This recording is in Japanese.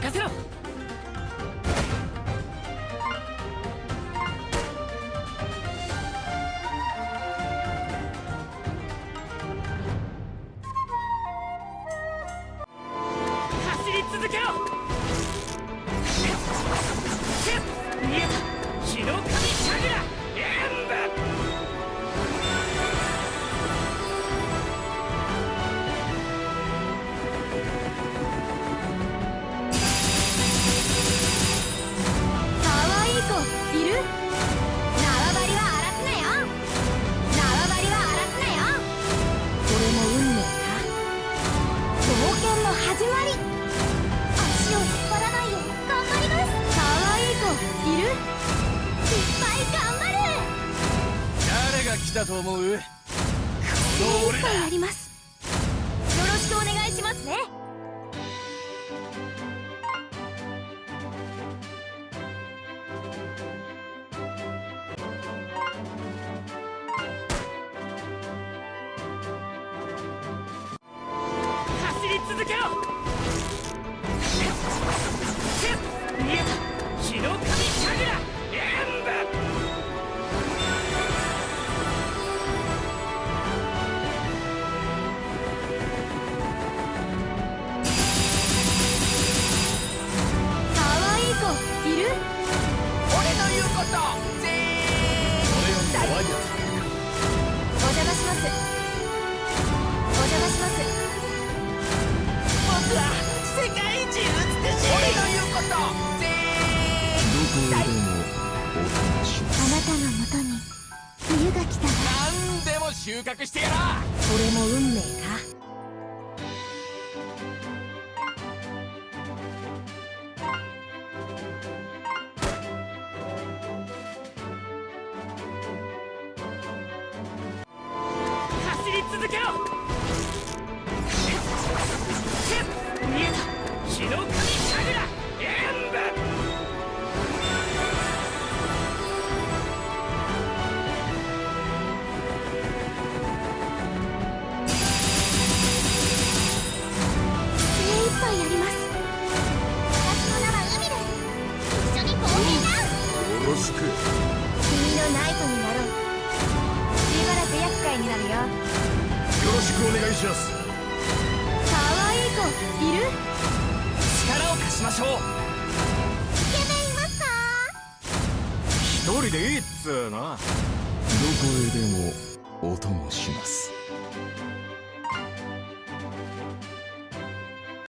任せろ。走り続けろ。見えた、日の神神楽演武。可愛い子いる？縄張りは荒らすなよ。縄張りは荒らすなよ。これも運命か。冒険の始まり。足を引っ張らないよう頑張ります。可愛い子いる？いっぱい頑張る。誰が来たと思う？この俺だ。精一杯やります。よろしくお願いしますね。走り続けろ。見えた、日の神神楽演武。可愛い子いる？俺の言うこと全員俺を怖いやお邪魔します。お邪魔します。僕は世界一美しい俺の言うこと全員どこへでもお供しまあす。なたのもとに冬が来たら。何でも収穫してやらこれも運命か。走り続けろ。見えた、日の神神楽演武。精一杯やります。私の名は海です。一緒に冒険だ。よろしく。君のナイトになろう。しばらく厄介になるよ。よろしくお願いします。可愛い子いる？力を貸しましょう。イケメンいますか？一人でいいっつうな。どこへでもお供します。